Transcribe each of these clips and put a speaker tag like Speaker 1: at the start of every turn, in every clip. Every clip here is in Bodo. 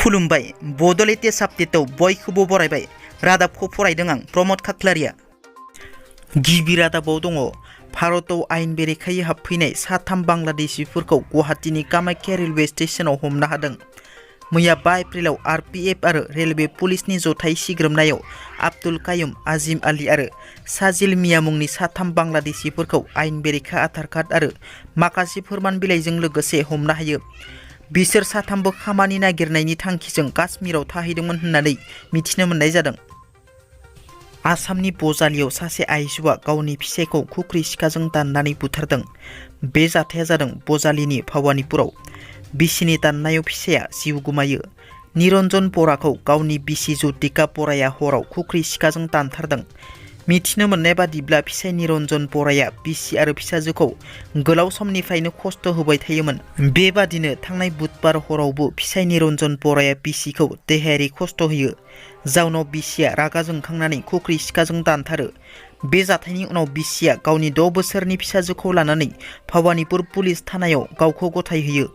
Speaker 1: खुलुमबाय बड' लेटेस्ट आपडेटआव बयखौबो बरायबाय। रादाबखौ फरायदों आं प्रमद खाख्लारिया। गिबि रादाबाव दङ भारताव आयेन बेरेखायै हाबफैनाय साथाम बांलादेशिफोरखौ गुवाहाटीनि कामाख्या रेलवे स्टेशनाव हमनो हादों। मैया 5 एप्रिलाव आरपीएफ आरो रेलवे पुलिसनि जथाय सिग्रोमनायाव आब्दुल कायुम, आजिम आली आरो साजिल मिया मुंनि साथाम बांलादेशिफोरखौ आयेन बेरेखा आधार कार्ड आरो माखासे फोरमान बिलाइजों लोगोसे हमनो हायो। बिसोर साथामबो खामानि नागिरनायनि थांखिजों काश्मीराव थाहैदोंमोन होननानै मिथिनो मोननाय जादों। आसामनि बजालियाव सासे आइजोआ गावनि फिसायखौ खुख्रि सिखाजों दाननानै बुथारदों। बे जाथाया जादों बजालिनि भावानीपुराव। बिसिनि दाननायाव फिसाया जिउ गोमायो। निरन्जन बराखौ गावनि बिसि ज्योतिका बराया हराव खुख्रि सिखाजों दानथारदों। मिथिनो मोननाय बादिब्ला फिसाय निरन्जन बराया बिसि आरो फिसाजोखौ गोलाव समनिफ्रायनो खस्थ' होबाय थायोमोन। बेबादिनो थांनाय बुधबार हरावबो फिसाय निरन्जन बराया बिसिखौ देहायारि खस्थ' होयो। जाउनाव बिसिया रागा जोंखांनानै खुख्रि सिखाजों दानथारो। बे जाथायनि उनाव बिसिया गावनि 6 बोसोरनि फिसाजोखौ लानानै भावानीपुर पुलिस थानायाव गावखौ गथायहोयो।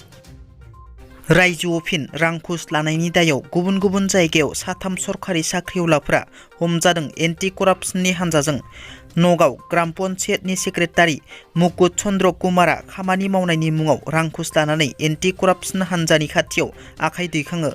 Speaker 1: रायजोआव फिन रां घुस लानायनि दायाव गुबुन गुबुन जायगायाव साथाम सरखारि साख्रिआवलाफोरा हमजादों। एन्टि कराप्सननि हान्जाजों नगाव ग्राम पन्चायतनि सेक्रेटारि मुकुट चन्द्र कुमारा खामानि मावनायनि मुङाव रां घुस लानानै एन्टि कराप्सन हान्जानि खाथियाव आखाइ दैखाङो।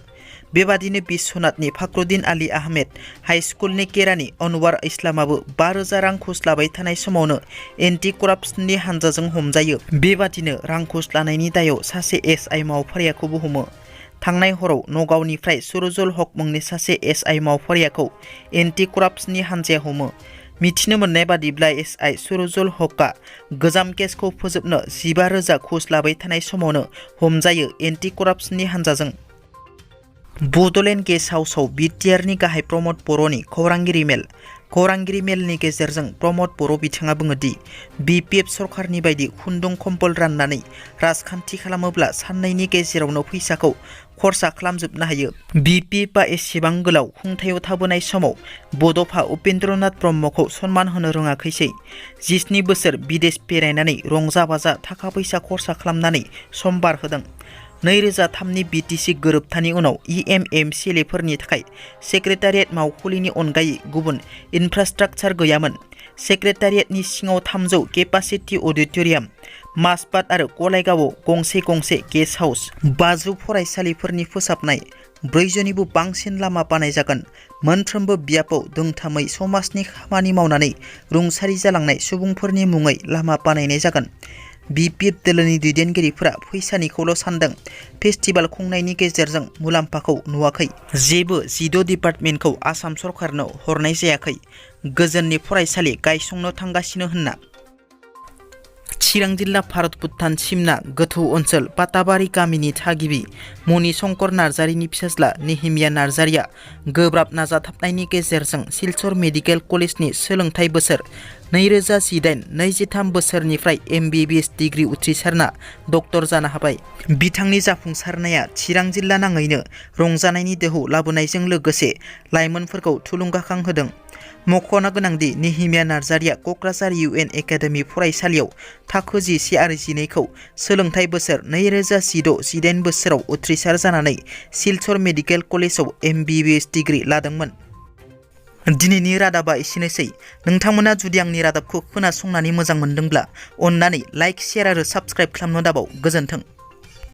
Speaker 1: बेबादिनो बिश्वनाथनि फाखरुद्दिन आली आहमेद, हाइस्कुलनि केरानि अनवार इस्लामाबो 5,000 रां घुस लाबाय थानाय समावनो एन्टि कराप्सननि हान्जाजों हमजायो। बेबादिनो रां घुस लानायनि दायाव सासे एसआइ मावफारियाखौबो हमो। थांनाय हराव नगावनिफ्राय सुरजुल हक मुंनि सासे एसआइ मावफारियाखौ एन्टि कराप्सननि हान्जाया हमो। मिथिनो मोननाय बादिब्ला एसआइ सुरजुल हकआ गोजाम केसखौ फोजोबनो 15,000 घुस लाबाय थानाय समावनो हमजायो एन्टि कराप्सननि हान्जाजों। बड'लेण्ड गेस्ट हाउसआव बिटिआरनि गाहाय प्रमद बर'नि खौरांगिरि मेल। खौरांगिरि मेलनि गेजेरजों प्रमद बर' बिथाङा बुङोदि बिपिएफ सरकारनि बायदि खुन्दुं कम्बल राननानै राजखान्थि खालामोब्ला साननैनि गेजेरावनो फैसाखौ खरसा खालामजोबनो हायो। बिपिएफआ एसेबां गोलाव खुंथायाव थाबोनाय समाव बड'फा उपेन्द्रनाथ ब्रह्मखौ सनमान होनो रोङाखैसै। 17 बोसोर बिदेश बेरायनानै रंजा बाजा थाखा फैसा खरसा खालामनानै सम बारहोदों। 2003नि बिटिसि गोरोबथानि उनाव इएमएमसिएलएफोरनि थाखाय सेक्रेटारियेट मावखुलिनि अनगायै गुबुन इनफ्रास्ट्राक्चार गैयामोन। सेक्रेटारियेटनि सिङाव 300 केपासिटि अडिट'रियाम, माजबात आरो गलायगावआव गंसे गंसे गेस्ट हाउस, 500 फरायसालिफोरनि फोसाबनाय, 400निबो बांसिन लामा बानायजागोन। मोनफ्रोमबो बियाबाव दोंथामै समाजनि खामानि मावनानै रुंसारि जालांनाय सुबुंफोरनि मुङै लामा बानायनाय जागोन। बिपिएफ दोलोनि दैदेनगिरिफोरा फैसानिखौल' सानदों, फेस्टिभेल खुंनायनि गेजेरजों मुलाम्फाखौ नुवाखै। जेबो 16 डिपार्टमेन्टखौ आसाम सरकारनो हरनाय जायाखै। गोजोननि फरायसालि गायसंनो थांगासिनो होनना। चिरां जिल्ला भारत भुटान सिमना गोथौ ओनसोल पाताबारि गामिनि थागिबि मणि शंकर नार्जारिनि फिसाज्ला नेहिमिया नार्जारिया गोब्राब नाजाथाबनायनि गेजेरजों सिलचर मेडिकेल कलेजनि सोलोंथाइ बोसोर 2022-23 बोसोरनिफ्राय एमबिबिएस डिग्री उथ्रिसारना डक्टर जानो हाबाय। बिथांनि जाफुंसारनाया चिरां जिल्ला नाङैनो रंजानायनि दोहौ लाबोनायजों लोगोसे लाइमोनफोरखौ थुलुंगाखां होदों। मख'नो गोनांदि नेहिमिया नार्जारिया क'क्राझार इउएन एकाडेमि फरायसालियाव थाखो 11 आरो 12खौ सोलोंथाइ बोसोर 2016-18 बोसोराव उथ्रिसार जानानै सिलचर मेडिकेल कलेजाव एमबिबिएस डिग्री लादोंमोन। दिनैनि रादाबा एसेनोसै। नोंथांमोना जुदि आंनि रादाबखौ खोनासंनानै मोजां मोनदोंब्ला अन्नानै लाइक, शेयार आरो साबस्क्राइब खालामनो दाबाव। गोजोन्थों।